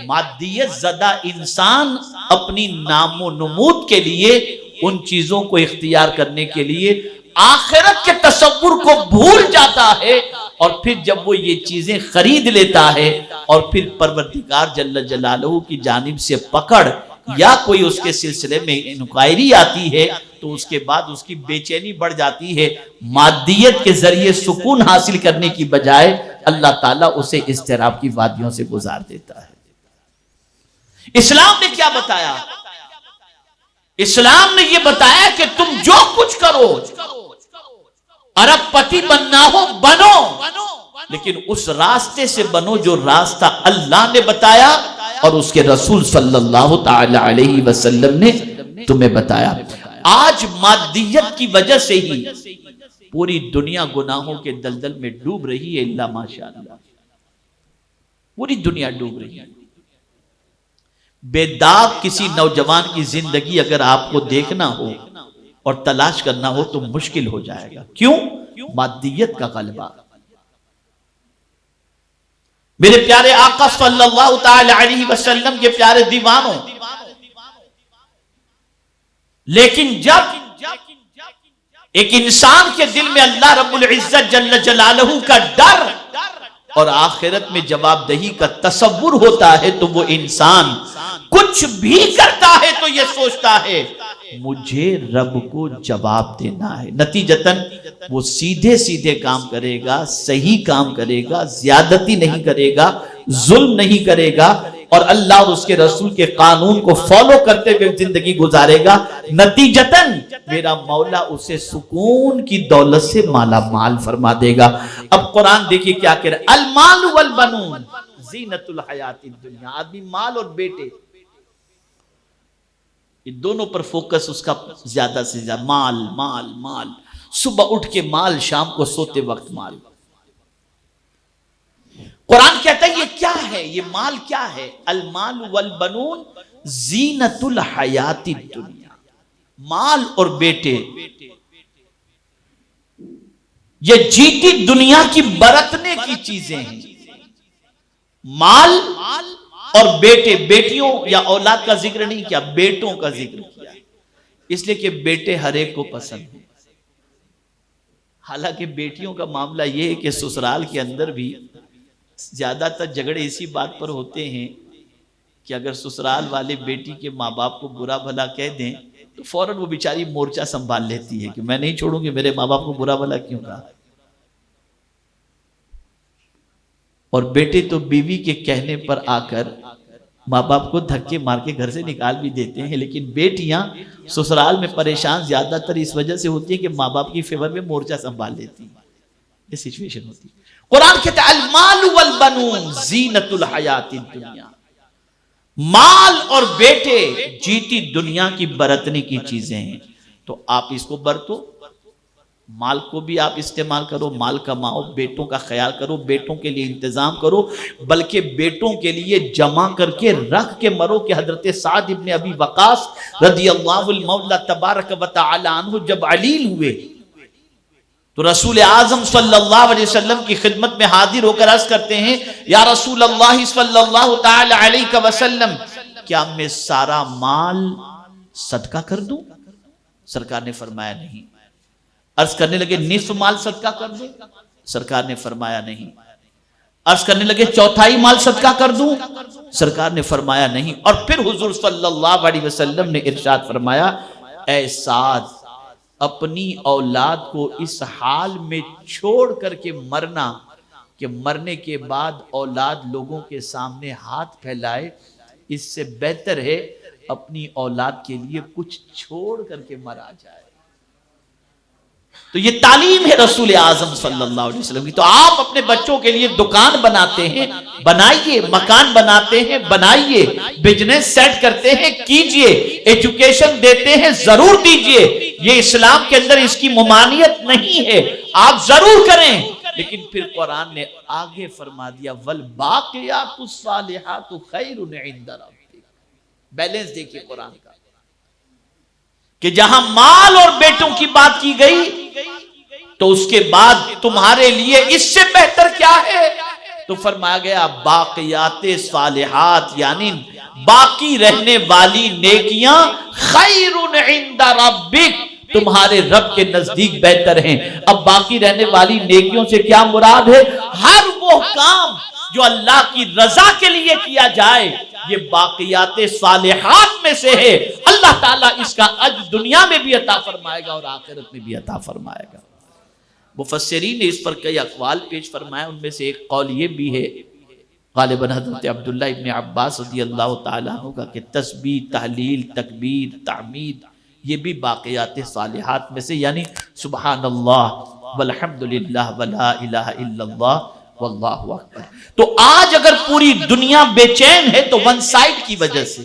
[SPEAKER 1] مادیت زدہ انسان اپنی نام و نمود کے لیے ان چیزوں کو اختیار کرنے کے لیے آخرت کے تصور کو بھول جاتا ہے. اور پھر جب وہ یہ چیزیں خرید لیتا ہے اور پھر پروردگار جل جلالہ کی جانب سے پکڑ یا کوئی اس کے سلسلے میں انکوائری آتی ہے تو اس کے بعد اس کی بے چینی بڑھ جاتی ہے. مادیت کے ذریعے سکون حاصل کرنے کی بجائے اللہ تعالیٰ اسے اضطراب کی وادیوں سے گزار دیتا ہے. اسلام نے کیا بتایا؟ اسلام نے یہ بتایا کہ تم جو کچھ کرو، ارب پتی بننا ہو بنو، لیکن اس راستے سے بنو جو راستہ اللہ نے بتایا اور اس کے رسول صلی اللہ تعالی علیہ وسلم نے تمہیں بتایا. آج مادیت کی وجہ سے ہی پوری دنیا گناہوں کے دلدل میں ڈوب رہی ہے. اللہ ماشاء اللہ پوری دنیا ڈوب رہی ہے. بے داغ کسی نوجوان کی زندگی اگر آپ کو دیکھنا ہو اور تلاش کرنا ہو تو مشکل ہو جائے گا. کیوں؟ مادیت کا غلبہ. میرے پیارے آقا صلی اللہ تعالی علیہ وسلم کے پیارے دیوانوں، لیکن جب ایک انسان کے دل میں اللہ رب العزت جل جلالہ کا ڈر اور آخرت میں جواب دہی کا تصور ہوتا ہے تو وہ انسان کچھ بھی کرتا ہے تو یہ سوچتا ہے مجھے رب کو جواب دینا ہے. نتیجتاً وہ سیدھے سیدھے کام کرے گا، صحیح کام کرے گا، زیادتی نہیں کرے گا، ظلم نہیں کرے گا اور اللہ اور اس کے رسول کے قانون کو فالو کرتے ہوئے زندگی گزارے گا. نتیجتاً میرا مولا اسے سکون کی دولت سے مالا مال فرما دے گا. اب قرآن دیکھیے کیا کہہ رہا ہے، المال والبنون زینت الحیات الدنیا. آدمی مال اور بیٹے یہ دونوں پر فوکس اس کا زیادہ سے زیادہ، مال مال مال، صبح اٹھ کے مال، شام کو سوتے وقت مال. قرآن کہتا ہے یہ کیا ہے؟ یہ مال کیا ہے؟ المال والبنون زینت الحیات الدنیا. مال اور بیٹے یہ جیتی دنیا کی برتنے کی چیزیں ہیں. مال اور بیٹے، بیٹیوں یا اولاد کا ذکر نہیں کیا، بیٹوں کا ذکر کیا، اس لیے کہ بیٹے ہر ایک کو پسند ہیں. حالانکہ بیٹیوں کا معاملہ یہ ہے کہ سسرال کے اندر بھی زیادہ تر جھگڑے اسی بات پر ہوتے ہیں کہ اگر سسرال والے بیٹی کے ماں باپ کو برا بھلا کہہ دیں تو فوراً وہ بیچاری مورچہ سنبھال لیتی ہے کہ میں نہیں چھوڑوں گی، میرے ماں باپ کو برا بھلا کیوں کہا. اور بیٹے تو بیوی کے کہنے پر آ کر ماں باپ کو دھکے مار کے گھر سے نکال بھی دیتے ہیں، لیکن بیٹیاں سسرال میں پریشان زیادہ تر اس وجہ سے ہوتی ہیں کہ ماں باپ کی فیور میں مورچہ سنبھال لیتی ہیں. یہ سچویشن ہوتی ہے. قرآن کہتا ہے المال والبنون زینت الحیات الدنیا. مال اور بیٹے جیتی دنیا کی برتنے کی چیزیں ہیں. تو آپ اس کو برتو مال کو بھی آپ استعمال کرو، مال کماؤ، بیٹوں کا خیال کرو، بیٹوں کے لیے انتظام کرو، بلکہ بیٹوں کے لیے جمع کر کے رکھ کے مرو کہ حضرت سعد ابن ابی وقاص رضی اللہ المولا تبارک و تعالی عنہ جب علیل ہوئے تو رسول اعظم صلی اللہ علیہ وسلم کی خدمت میں حاضر ہو کر عرض کرتے ہیں یا رسول اللہ صلی اللہ تعالی علیہ وسلم کیا میں سارا مال صدقہ کر دوں؟ سرکار نے فرمایا نہیں۔ عرض کرنے لگے نصف مال صدقہ کر دوں؟ سرکار نے فرمایا نہیں۔ عرض کرنے لگے چوتھائی مال صدقہ کر دوں؟ سرکار نے فرمایا نہیں۔ اور پھر حضور صلی اللہ علیہ وسلم نے ارشاد فرمایا اے سعد، اپنی اولاد کو اس حال میں چھوڑ کر کے مرنا کہ مرنے کے بعد اولاد لوگوں کے سامنے ہاتھ پھیلائے، اس سے بہتر ہے اپنی اولاد کے لیے کچھ چھوڑ کر کے مرا جائے۔ تو یہ تعلیم ہے رسول اعظم صلی اللہ علیہ وسلم کی۔ تو آپ اپنے بچوں کے لیے دکان بناتے ہیں، بنائیے، مکان بناتے ہیں، بنائیے، بزنس سیٹ کرتے ہیں، کیجئے، ایجوکیشن دیتے ہیں، ضرور دیجئے۔ یہ اسلام کے اندر اس کی ممانعت نہیں ہے، آپ ضرور کریں۔ لیکن پھر قرآن نے آگے فرما دیا وَالْبَاقِيَاتُ الصَّالِحَاتُ خَيْرٌ عِندَ رَبِّكَ۔ بیلنس دیکھیے قرآن کا کہ جہاں مال اور بیٹوں کی بات کی گئی تو اس کے بعد تمہارے لیے اس سے بہتر کیا ہے؟ تو فرمایا گیا باقیات صالحات، یعنی باقی رہنے والی نیکیاں خیر عند ربک، تمہارے رب کے نزدیک بہتر ہیں۔ اب باقی رہنے والی نیکیوں سے کیا مراد ہے؟ ہر وہ کام جو اللہ کی رضا کے لیے کیا جائے، یہ باقیات صالحات میں سے ہے۔ اللہ تعالیٰ اس کا اجر دنیا میں بھی عطا فرمائے گا اور آخرت میں بھی عطا فرمائے گا۔ مفسرین نے اس پر کئی اقوال پیش فرمائے، ان میں سے ایک قول یہ بھی ہے غالباً حضرت عبداللہ ابن عباس رضی اللہ تعالیٰ عنہ کا کہ تسبیح، تحلیل، تکبیر، تحمید یہ بھی باقیات صالحات میں سے، یعنی سبحان اللہ والحمدللہ ولا الہ الا اللہ واللہ اکبر۔ تو آج اگر پوری دنیا بے چین ہے تو ون سائیڈ کی وجہ سے،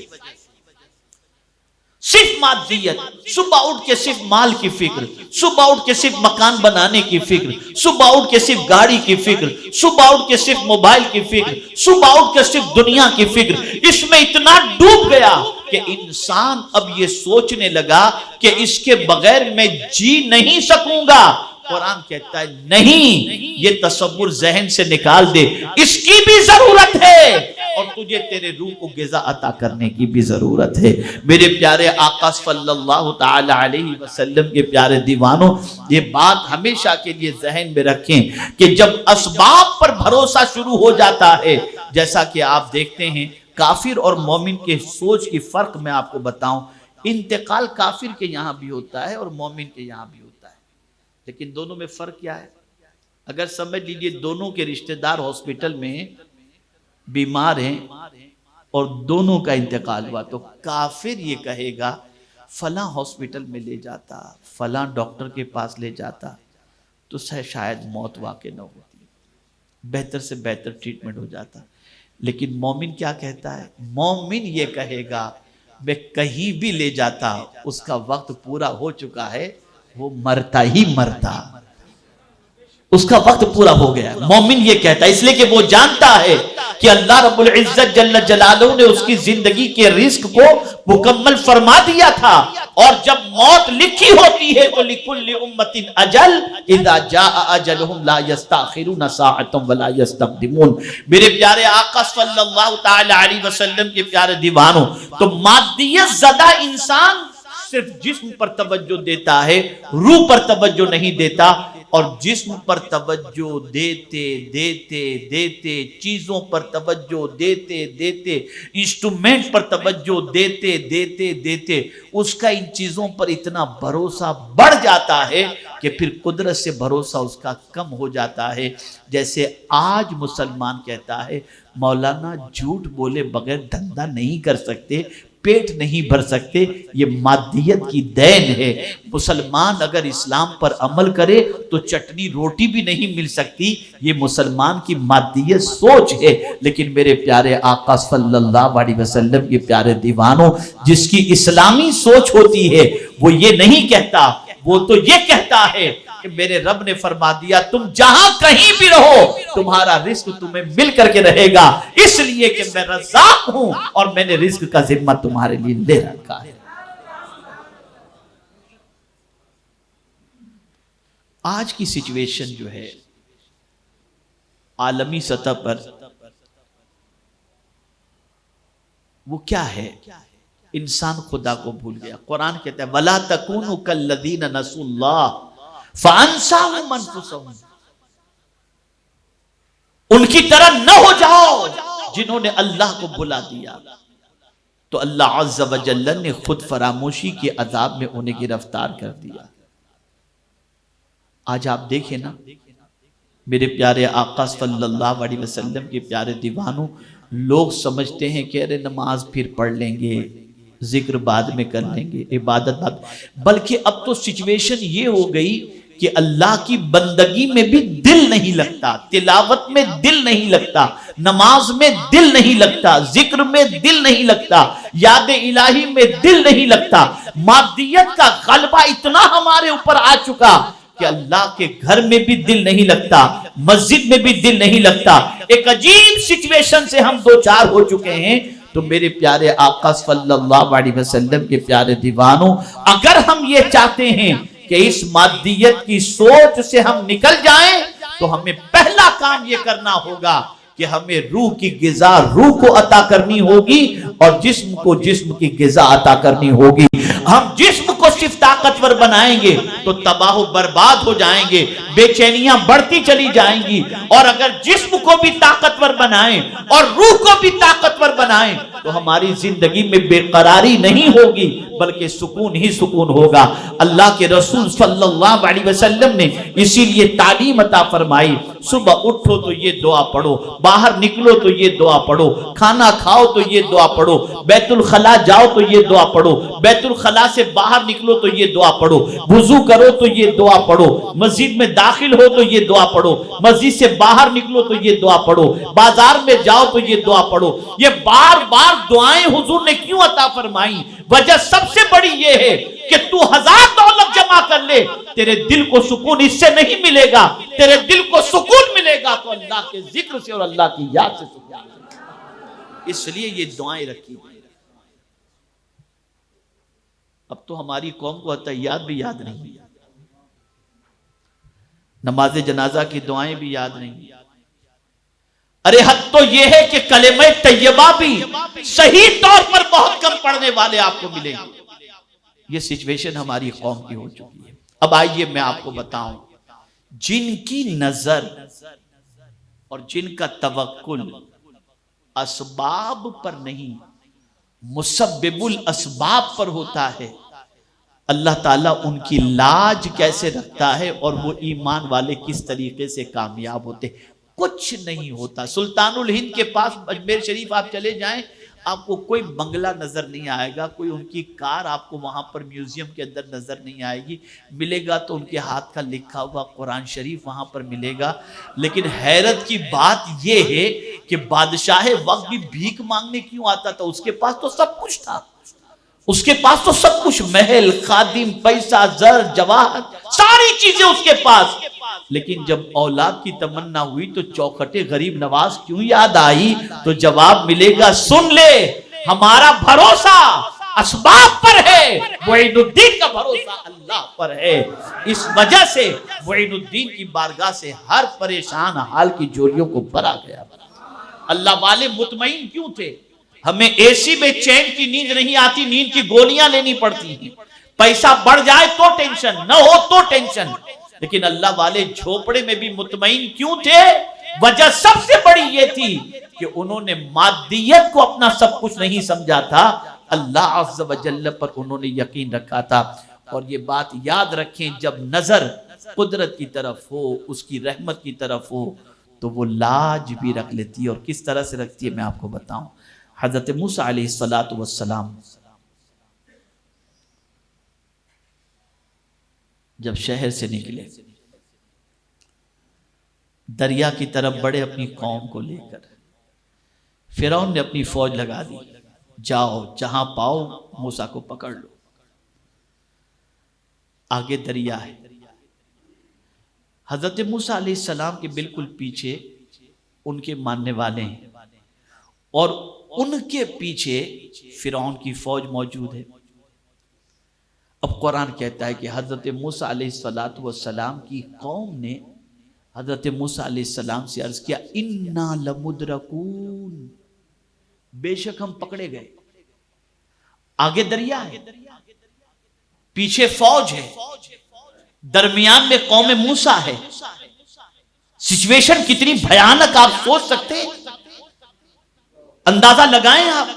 [SPEAKER 1] صرف مادیت، صبح اٹھ کے صرف مال کی فکر، صبح اٹھ کے صرف مکان بنانے کی فکر، صبح اٹھ کے صرف گاڑی کی فکر، صبح اٹھ کے صرف موبائل کی فکر، صبح اٹھ کے صرف دنیا کی فکر، اس میں اتنا ڈوب گیا کہ انسان اب یہ سوچنے لگا کہ اس کے بغیر میں جی نہیں سکوں گا۔ قرآن کہتا ہے نہیں، یہ تصور ذہن سے نکال دے، اس کی بھی ضرورت ہے اور تجھے تیرے روح کو غذا عطا کرنے کی بھی ضرورت ہے۔ میرے پیارے آقا صلی اللہ تعالی علیہ وسلم کے پیارے دیوانوں، یہ بات ہمیشہ کے لیے ذہن میں رکھیں کہ جب اسباب پر بھروسہ شروع ہو جاتا ہے، جیسا کہ آپ دیکھتے ہیں کافر اور مومن کے سوچ کی فرق میں آپ کو بتاؤں، انتقال کافر کے یہاں بھی ہوتا ہے اور مومن کے یہاں بھی ہوتا ہے، لیکن دونوں میں فرق کیا ہے؟ اگر سمجھ لیجئے دونوں کے رشتہ دار ہاسپٹل میں بیمار ہیں اور دونوں کا انتقال ہوا تو کافر یہ کہے گا فلاں ہاسپٹل میں لے جاتا، فلاں ڈاکٹر کے پاس لے جاتا تو شاید موت واقع نہ ہوتی، بہتر سے بہتر ٹریٹمنٹ ہو جاتا۔ لیکن مومن کیا کہتا ہے؟ مومن یہ کہے گا میں کہیں بھی لے جاتا، اس کا وقت پورا ہو چکا ہے، وہ مرتا ہی مرتا، اس کا وقت پورا ہو گیا۔ مومن یہ کہتا ہے، اس لیے کہ وہ جانتا ہے کہ اللہ رب العزت جل جلالہ نے اس کی زندگی کے رزق کو مکمل فرما دیا تھا، اور جب موت لکھی ہوتی ہے تو لِكُلِّ أُمَّةٍ أَجَلٌ إِذَا جَاءَ أَجَلُهُمْ لَا يَسْتَأْخِرُونَ سَاعَةً وَلَا يَسْتَقْدِمُونَ۔ میرے پیارے آقا صلی اللہ تعالی علیہ وسلم کے پیارے دیوانوں، تو مادیت زدہ انسان صرف جسم پر توجہ دیتا ہے، روح پر توجہ نہیں دیتا، اور جسم پر توجہ دیتے دیتے دیتے، چیزوں پر توجہ دیتے دیتے، انسٹرومنٹ پر توجہ دیتے دیتے دیتے، اس کا ان چیزوں پر اتنا بھروسہ بڑھ جاتا ہے کہ پھر قدرت سے بھروسہ اس کا کم ہو جاتا ہے۔ جیسے آج مسلمان کہتا ہے مولانا جھوٹ بولے بغیر دھندا نہیں کر سکتے، پیٹ نہیں بھر سکتے، یہ مادیت کی دین ہے۔ مسلمان اگر اسلام پر عمل کرے تو چٹنی روٹی بھی نہیں مل سکتی، یہ مسلمان کی مادیت سوچ ہے۔ لیکن میرے پیارے آقا صلی اللہ علیہ وسلم کے پیارے دیوانوں، جس کی اسلامی سوچ ہوتی ہے وہ یہ نہیں کہتا، وہ تو یہ کہتا ہے کہ میرے رب نے فرما دیا تم جہاں کہیں بھی رہو تمہارا رزق تمہیں مل کر کے رہے گا، اس لیے کہ میں رزاق ہوں اور میں نے رزق کا ذمہ تمہارے لیے لے رکھا ہے۔ آج کی سچویشن جو ہے عالمی سطح پر وہ کیا ہے؟ انسان خدا کو بھول گیا۔ قرآن کہتا ہے وَلَا تَكُونُوا كَالَّذِينَ نَسُوا اللَّهَ فَأَنسَاهُمْ أَنفُسَهُمْ، ان کی طرح نہ ہو جاؤ جنہوں نے اللہ کو بھلا دیا۔ تو اللہ عز و جل نے خود فراموشی کے عذاب میں انہیں گرفتار کر دیا۔ آج آپ دیکھیں نا میرے پیارے آقا صلی اللہ علیہ وسلم کے پیارے دیوانوں، لوگ سمجھتے ہیں کہ ارے نماز پھر پڑھ لیں گے، ذکر بعد میں کر لیں گے، عبادت بعد، بلکہ اب تو سچویشن یہ ہو گئی کہ اللہ کی بندگی میں بھی دل نہیں لگتا، تلاوت میں دل نہیں لگتا، نماز میں دل نہیں لگتا، ذکر میں دل نہیں لگتا، یاد الہی میں دل نہیں لگتا۔ مادیت کا غلبہ اتنا ہمارے اوپر آ چکا کہ اللہ کے گھر میں بھی دل نہیں لگتا، مسجد میں بھی دل نہیں لگتا۔ ایک عجیب سچویشن سے ہم دو چار ہو چکے ہیں۔ تو میرے پیارے آقا صلی اللہ علیہ وسلم کے پیارے دیوانوں، اگر ہم یہ چاہتے ہیں کہ اس مادیت کی سوچ سے ہم نکل جائیں تو ہمیں پہلا کام یہ کرنا ہوگا کہ ہمیں روح کی غذا روح کو عطا کرنی ہوگی اور جسم کو جسم کی غذا عطا کرنی ہوگی۔ ہم جسم کو صرف طاقتور بنائیں گے تو تباہ و برباد ہو جائیں گے، بے چینیاں بڑھتی چلی جائیں گی، اور اگر جسم کو بھی طاقتور بنائیں اور روح کو بھی طاقتور بنائیں تو ہماری زندگی میں بے قراری نہیں ہوگی بلکہ سکون ہی سکون ہوگا۔ اللہ کے رسول صلی اللہ علیہ وسلم نے اسی لیے تعلیم عطا فرمائی، صبح اٹھو تو یہ دعا پڑھو، باہر نکلو تو یہ دعا پڑھو، کھانا کھاؤ تو یہ دعا پڑھو، بیت الخلا جاؤ تو یہ دعا پڑھو، بیت الخلا سے باہر نکلو تو یہ دعا پڑھو، وضو کرو تو یہ دعا پڑھو، مسجد میں داخل ہو تو یہ دعا پڑھو، مسجد سے باہر نکلو تو یہ دعا پڑھو، بازار میں جاؤ تو یہ دعا پڑھو۔ یہ بار بار دعائیں حضور نے کیوں عطا فرمائی؟ وجہ سب سے بڑی یہ ہے کہ تو 1000 دولت جمع کر لے، تیرے دل کو سکون اس سے نہیں ملے گا، تیرے دل کو سکون ملے گا تو اللہ کے ذکر سے اور اللہ کی یاد سے سکون ملے گا۔ اس لیے یہ دعائیں رکھی گئی۔ اب تو ہماری قوم کو تحیات بھی یاد نہیں، نماز جنازہ کی دعائیں بھی یاد نہیں۔ ارے حد تو یہ ہے کہ کلمہ طیبہ بھی صحیح طور پر بہت کم پڑھنے والے آپ کو ملیں گے۔ یہ سچویشن ہماری قوم کی ہو چکی ہے۔ اب آئیے میں آپ کو بتاؤں، جن کی نظر اور جن کا توکل اسباب پر نہیں مسبب الاسباب پر ہوتا ہے، اللہ تعالیٰ ان کی لاج کیسے رکھتا ہے اور وہ ایمان والے کس طریقے سے کامیاب ہوتے۔ کچھ نہیں ہوتا۔ سلطان الہند کے پاس اجمیر شریف آپ چلے جائیں، آپ کو کوئی بنگلہ نظر نہیں آئے گا، کوئی ان کی کار آپ کو وہاں پر میوزیم کے اندر نظر نہیں آئے گی، ملے گا تو ان کے ہاتھ کا لکھا ہوا قرآن شریف وہاں پر ملے گا۔ لیکن حیرت کی بات یہ ہے کہ بادشاہ وقت بھی بھیک مانگنے کیوں آتا تھا؟ اس کے پاس تو سب کچھ تھا، اس کے پاس تو سب کچھ، محل، خادم، پیسہ، زر، جواہر، ساری چیزیں اس کے پاس۔ لیکن جب اولاد کی تمنا ہوئی تو چوکھٹے غریب نواز کیوں یاد آئی؟ تو جواب ملے گا، سن لے، ہمارا بھروسہ اسباب پر ہے، معین الدین کا بھروسہ اللہ پر ہے۔ اس وجہ سے معین الدین کی بارگاہ سے ہر پریشان حال کی جولیوں کو بھرا گیا۔ اللہ والے مطمئن کیوں تھے؟ ہمیں اے سی میں چین کی نیند نہیں آتی، نیند کی گولیاں لینی پڑتی ہیں، پیسہ بڑھ جائے تو ٹینشن، نہ ہو تو ٹینشن۔ لیکن اللہ والے جھوپڑے میں بھی مطمئن کیوں تھے؟ وجہ سب سے بڑی یہ تھی کہ انہوں نے مادیت کو اپنا سب کچھ نہیں سمجھا تھا، اللہ عز و جل پر انہوں نے یقین رکھا تھا۔ اور یہ بات یاد رکھیں، جب نظر قدرت کی طرف ہو، اس کی رحمت کی طرف ہو تو وہ لاج بھی رکھ لیتی ہے۔ اور کس طرح سے رکھتی ہے میں آپ کو بتاؤں۔ حضرت موسیٰ علیہ السلام جب شہر سے نکلے، دریا کی طرف بڑھے اپنی قوم کو لے کر، فرعون نے اپنی فوج لگا دی، جاؤ جہاں پاؤ موسیٰ کو پکڑ لو۔ آگے دریا ہے، حضرت موسیٰ علیہ السلام کے بالکل پیچھے ان کے ماننے والے ہیں اور ان کے پیچھے فرعون کی فوج موجود ہے۔ اب قرآن کہتا ہے کہ حضرت موسیٰ علیہ السلام کی قوم نے حضرت موسیٰ علیہ السلام سے عرض کیا اِنَّا لَمُدْرَكُونَ، بے شک ہم پکڑے گئے۔ آگے دریا ہے، پیچھے فوج ہے، درمیان میں قوم موسیٰ ہے۔ سچویشن کتنی بھیانک آپ سوچ سکتے ہیں، اندازہ لگائیں آپ۔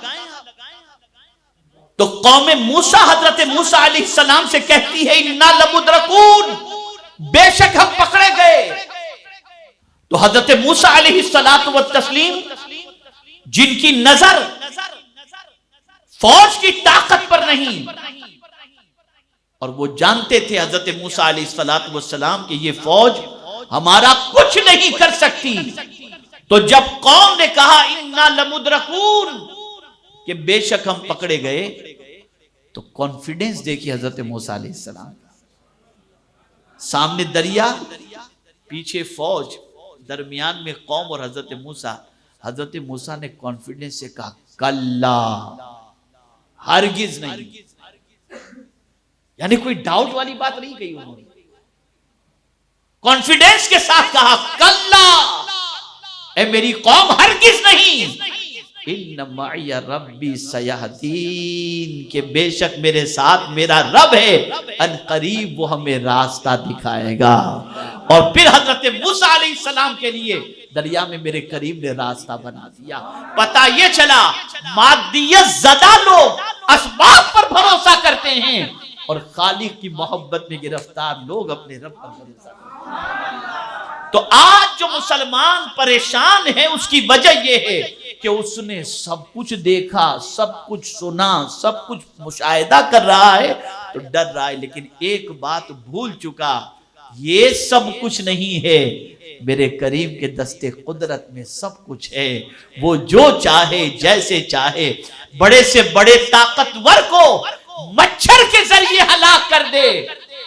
[SPEAKER 1] تو قوم موسیٰ حضرت موسیٰ علیہ السلام سے کہتی ہے اِنَّا لَمُدْرَكُونَ، بے شک ہم پکڑے گئے۔ تو حضرت موسیٰ علیہ السلام جن کی نظر فوج کی طاقت پر نہیں، اور وہ جانتے تھے حضرت موسیٰ علیہ السلام کہ یہ فوج ہمارا کچھ نہیں کر سکتی، تو جب قوم نے کہا اِنَّا لَمُدْرَكُونَ کہ بے شک ہم پکڑے گئے، تو کانفیڈنس دیکھی حضرت موسیٰ علیہ السلام، سامنے دریا، پیچھے فوج، درمیان میں قوم اور حضرت موسیٰ۔ حضرت موسیٰ نے کانفیڈنس سے کہا کلا، ہرگز نہیں، یعنی کوئی ڈاؤٹ والی بات نہیں کہی انہوں نے، کانفیڈنس کے ساتھ کہا کلا، اے میری قوم ہرگز نہیں، ان معی ربی سیہدین، کہ بے شک میرے ساتھ میرا رب ہے، ان قریب وہ ہمیں راستہ دکھائے گا۔ اور پھر حضرت موسیٰ علیہ السلام کے لیے دریا میں میرے کریم نے راستہ بنا دیا۔ پتہ یہ چلا مادیت زدہ لوگ اسباب پر بھروسہ کرتے ہیں اور خالق کی محبت میں گرفتار لوگ اپنے رب پر بھروسہ کرتے ہیں۔ تو آج جو مسلمان پریشان ہے اس کی وجہ یہ ہے کہ اس نے سب کچھ دیکھا، سب کچھ سنا، سب کچھ مشاہدہ کر رہا ہے تو ڈر رہا ہے، لیکن ایک بات بھول چکا، یہ سب کچھ نہیں ہے، میرے کریم کے دستے قدرت میں سب کچھ ہے۔ وہ جو چاہے جیسے چاہے بڑے سے بڑے طاقتور کو مچھر کے ذریعے ہلاک کر دے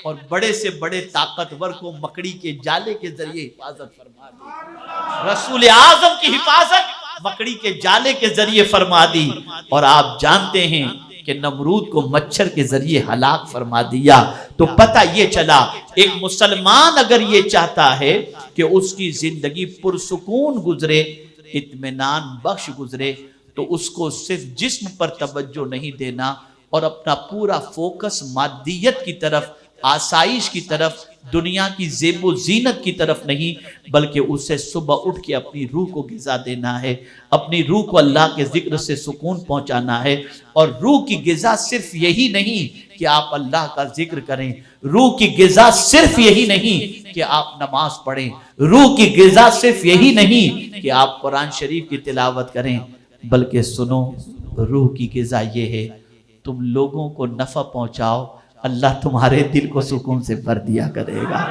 [SPEAKER 1] اور بڑے سے بڑے طاقتور کو مکڑی کے جالے کے ذریعے حفاظت فرما دی۔ رسول اعظم کی حفاظت مکڑی کے جالے کے ذریعے فرما دی، اور آپ جانتے ہیں کہ نمرود کو مچھر کے ذریعے ہلاک فرما دیا۔ تو پتہ یہ چلا ایک مسلمان اگر یہ چاہتا ہے کہ اس کی زندگی پرسکون گزرے، اطمینان بخش گزرے، تو اس کو صرف جسم پر توجہ نہیں دینا اور اپنا پورا فوکس مادیت کی طرف، آسائش کی طرف، دنیا کی زیب و زینت کی طرف نہیں، بلکہ اسے صبح اٹھ کے اپنی روح کو غذا دینا ہے، اپنی روح کو اللہ کے ذکر سے سکون پہنچانا ہے۔ اور روح کی غذا صرف یہی نہیں کہ آپ اللہ کا ذکر کریں، روح کی غذا صرف یہی نہیں کہ آپ نماز پڑھیں، روح کی غذا صرف یہی نہیں کہ آپ قرآن شریف کی تلاوت کریں، بلکہ سنو، روح کی غذا یہ ہے تم لوگوں کو نفع پہنچاؤ، اللہ تمہارے دل کو سکون سے بھر دیا کرے گا۔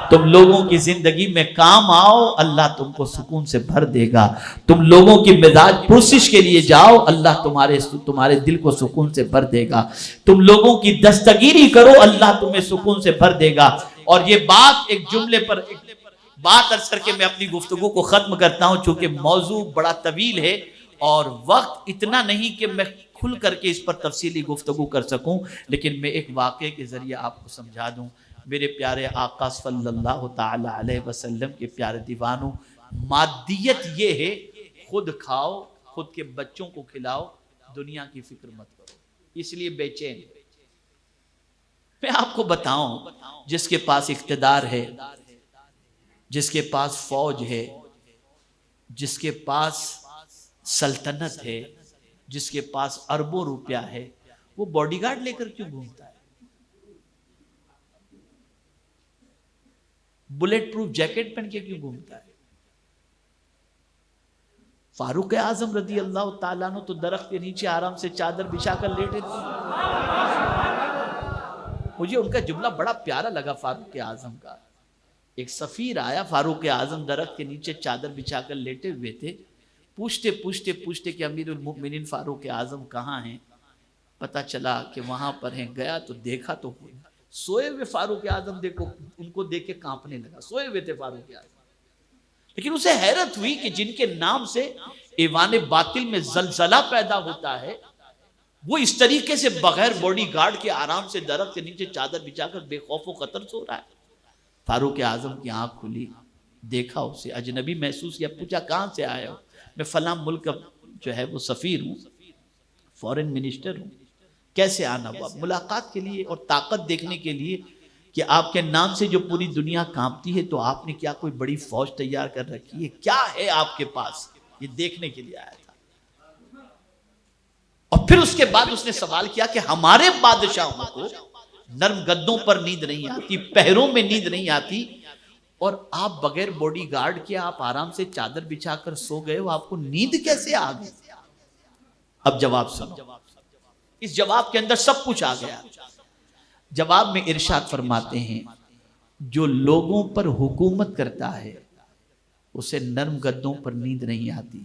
[SPEAKER 1] تم لوگوں کی زندگی میں کام آؤ، اللہ تم کو سکون سے بھر دے گا۔ تم لوگوں کی مزاج پرسش کے لیے جاؤ، اللہ تمہارے دل کو سکون سے بھر دے گا۔ تم لوگوں کی دستگیری کرو، اللہ تمہیں سکون سے بھر دے گا۔ اور یہ بات ایک جملے پر بات عرض کر کے میں اپنی گفتگو کو ختم کرتا ہوں، چونکہ موضوع بڑا طویل ہے اور وقت اتنا نہیں کہ میں کھل کر کے اس پر تفصیلی گفتگو کر سکوں، لیکن میں ایک واقعے کے ذریعے آپ کو سمجھا دوں۔ میرے پیارے آقا صلی اللہ تعالی علیہ وسلم کے پیارے دیوانوں، مادیت یہ ہے خود کھاؤ، خود کے بچوں کو کھلاؤ، دنیا کی فکر مت کرو، اس لیے بے چین۔ میں آپ کو بتاؤں، جس کے پاس اقتدار ہے، جس کے پاس فوج ہے، جس کے پاس سلطنت ہے، جس کے پاس اربوں روپیہ ہے، وہ باڈی گارڈ لے کر کیوں گھومتا ہے؟ بلیٹ پروف جیکٹ پہن کے کیوں گھومتا ہے؟ فاروق اعظم رضی اللہ تعالیٰ عنہ تو درخت کے نیچے آرام سے چادر بچھا کر لیٹے تھے۔ مجھے ان کا جملہ بڑا پیارا لگا فاروق اعظم کا۔ ایک سفیر آیا، فاروق اعظم درخت کے نیچے چادر بچھا کر لیٹے ہوئے تھے، پوچھتے کہ امیر المؤمنین فاروق اعظم کہاں ہیں؟ پتہ چلا کہ وہاں پر ہیں۔ گیا تو دیکھا تو سوئے ہوئے فاروق اعظم دیکھو، ان کو دیکھ کے کانپنے لگا، سوئے ہوئے تھے فاروق اعظم، لیکن اسے حیرت ہوئی کہ جن کے نام سے ایوان باطل میں زلزلہ پیدا ہوتا ہے، وہ اس طریقے سے بغیر باڈی گارڈ کے آرام سے درخت کے نیچے چادر بچھا کر بے خوف و خطر سو رہا ہے۔ فاروق اعظم کی آنکھ کھلی، دیکھا اسے، اجنبی محسوس کیا، پوچھا کہاں سے آئے ہو؟ میں فلاں ملک کا جو ہے وہ سفیر ہوں، فورن منسٹر ہوں۔ کیسے آنا ہوا؟ ملاقات کے لیے اور طاقت دیکھنے کے لیے کہ آپ کے نام سے جو پوری دنیا کانپتی ہے، تو آپ نے کیا کوئی بڑی فوج تیار کر رکھی ہے؟ کیا ہے آپ کے پاس؟ یہ دیکھنے کے لیے آیا تھا۔ اور پھر اس کے بعد اس نے سوال کیا کہ ہمارے بادشاہوں کو نرم گدوں پر نیند نہیں آتی، پہروں میں نیند نہیں آتی، اور آپ بغیر باڈی گارڈ کے آپ آرام سے چادر بچھا کر سو گئے ہو، آپ کو نیند کیسے آ گئی؟ اب جواب سنو، اس جواب کے اندر سب کچھ آ گیا۔ جواب میں ارشاد فرماتے ہیں، جو لوگوں پر حکومت کرتا ہے اسے نرم گدوں پر نیند نہیں آتی،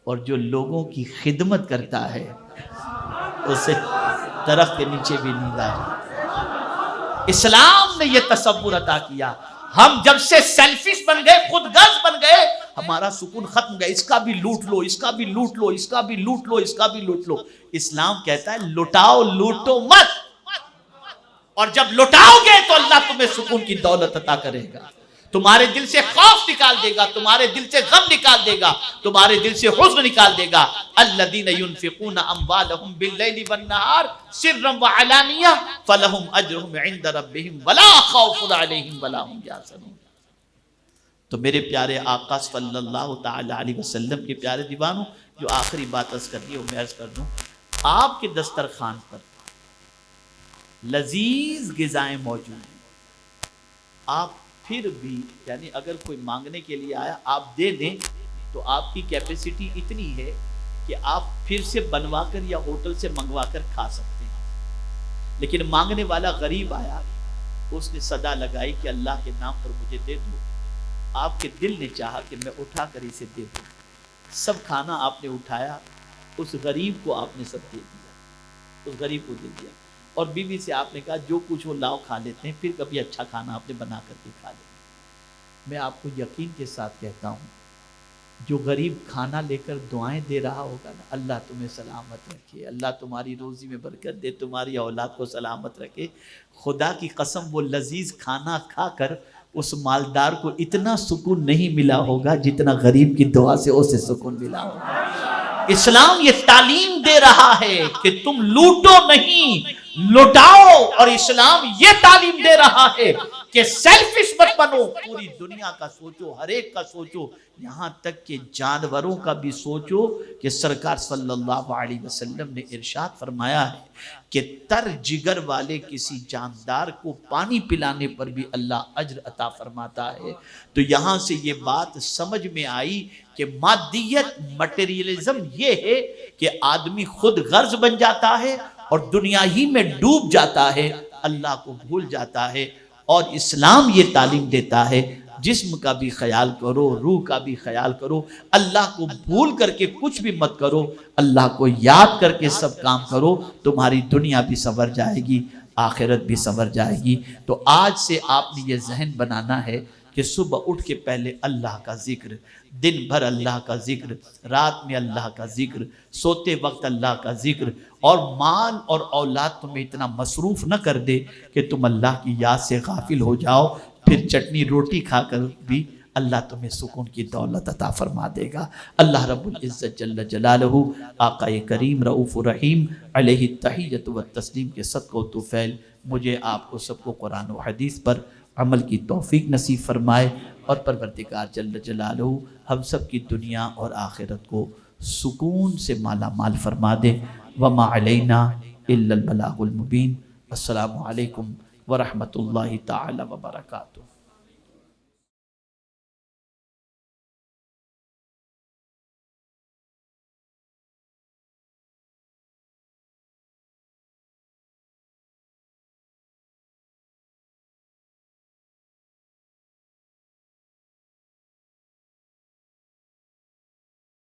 [SPEAKER 1] اور جو لوگوں کی خدمت کرتا ہے اسے درخت کے نیچے بھی نیند آتی۔ اسلام نے یہ تصور عطا کیا، ہم جب سے سیلفش بن گئے، خود غرض بن گئے، ہمارا سکون ختم گیا، اس کا بھی لوٹ لو، اس کا بھی لوٹ لو، اس کا بھی لوٹ لو، اس کا بھی لوٹ لو۔ اسلام کہتا ہے لٹاؤ، لوٹو مت، اور جب لٹاؤ گے تو اللہ تمہیں سکون کی دولت عطا کرے گا، تمہارے دل سے خوف نکال دے گا، تمہارے دل سے غم نکال دے گا، تمہارے دل سے حزن نکال دے گا۔ الذین ينفقون اموالهم باللیل والنہار سرا وعلانیہ فلہم اجرہم عند ربہم ولا خوف علیہم ولا هم یحزنون۔ تو میرے پیارے آقا صلی اللہ تعالی علیہ وسلم کے پیارے دیوانوں، جو آخری بات عرض کرنی ہے وہ میں عرض کر دوں، آپ کے دسترخوان پر لذیذ غذائیں موجود ہیں، آپ پھر بھی یعنی اگر کوئی مانگنے کے لیے آیا آپ دے دیں تو آپ کی کیپیسٹی اتنی ہے کہ آپ پھر سے بنوا کر یا ہوٹل سے منگوا کر کھا سکتے ہیں۔ لیکن مانگنے والا غریب آیا، اس نے صدا لگائی کہ اللہ کے نام پر مجھے دے دو، آپ کے دل نے چاہا کہ میں اٹھا کر اسے دے دوں، سب کھانا آپ نے اٹھایا، اس غریب کو آپ نے سب دے دیا، اس غریب کو دے دیا، اور بیوی سے آپ نے کہا جو کچھ وہ لاؤ کھا لیتے ہیں، پھر کبھی اچھا کھانا آپ نے بنا کر کے کھا لیں۔ میں آپ کو یقین کے ساتھ کہتا ہوں، جو غریب کھانا لے کر دعائیں دے رہا ہوگا نا، اللہ تمہیں سلامت رکھے، اللہ تمہاری روزی میں برکت دے، تمہاری اولاد کو سلامت رکھے، خدا کی قسم وہ لذیذ کھانا کھا کر اس مالدار کو اتنا سکون نہیں ملا ہوگا جتنا غریب کی دعا سے اسے سکون ملا ہوگا۔ اسلام یہ تعلیم دے رہا ہے کہ تم لوٹو نہیں، لوٹاؤ، اور اسلام یہ تعلیم دے رہا ہے کہ سیلفش مت بنو، پوری دنیا کا سوچو، ہر ایک کا سوچو، یہاں تک کہ جانوروں کا بھی سوچو، کہ سرکار صلی اللہ علیہ وسلم نے ارشاد فرمایا ہے کہ تر جگر والے کسی جاندار کو پانی پلانے پر بھی اللہ اجر عطا فرماتا ہے۔ تو یہاں سے یہ بات سمجھ میں آئی کہ مادیت، مٹیریلزم یہ ہے کہ آدمی خود غرض بن جاتا ہے اور دنیا ہی میں ڈوب جاتا ہے، اللہ کو بھول جاتا ہے۔ اور اسلام یہ تعلیم دیتا ہے جسم کا بھی خیال کرو، روح کا بھی خیال کرو، اللہ کو بھول کر کے کچھ بھی مت کرو، اللہ کو یاد کر کے سب کام کرو، تمہاری دنیا بھی سنور جائے گی، آخرت بھی سنور جائے گی۔ تو آج سے آپ نے یہ ذہن بنانا ہے کہ صبح اٹھ کے پہلے اللہ کا ذکر، دن بھر اللہ کا ذکر، رات میں اللہ کا ذکر، سوتے وقت اللہ کا ذکر، اور مال اور اولاد تمہیں اتنا مصروف نہ کر دے کہ تم اللہ کی یاد سے غافل ہو جاؤ، پھر چٹنی روٹی کھا کر بھی اللہ تمہیں سکون کی دولت عطا فرما دے گا۔ اللہ رب العزت جل جلالہ آقا کریم رؤوف الرحیم علیہ التحیۃ والتسلیم کے صدقہ و طفیل مجھے آپ کو سب کو قرآن و حدیث پر عمل کی توفیق نصیب فرمائے، اور پروردگار جل جلالہ ہم سب کی دنیا اور آخرت کو سکون سے مالا مال فرما دے۔ وما علینا الا البلاغ المبین۔ السلام علیکم ورحمۃ اللہ تعالی وبرکاتہ۔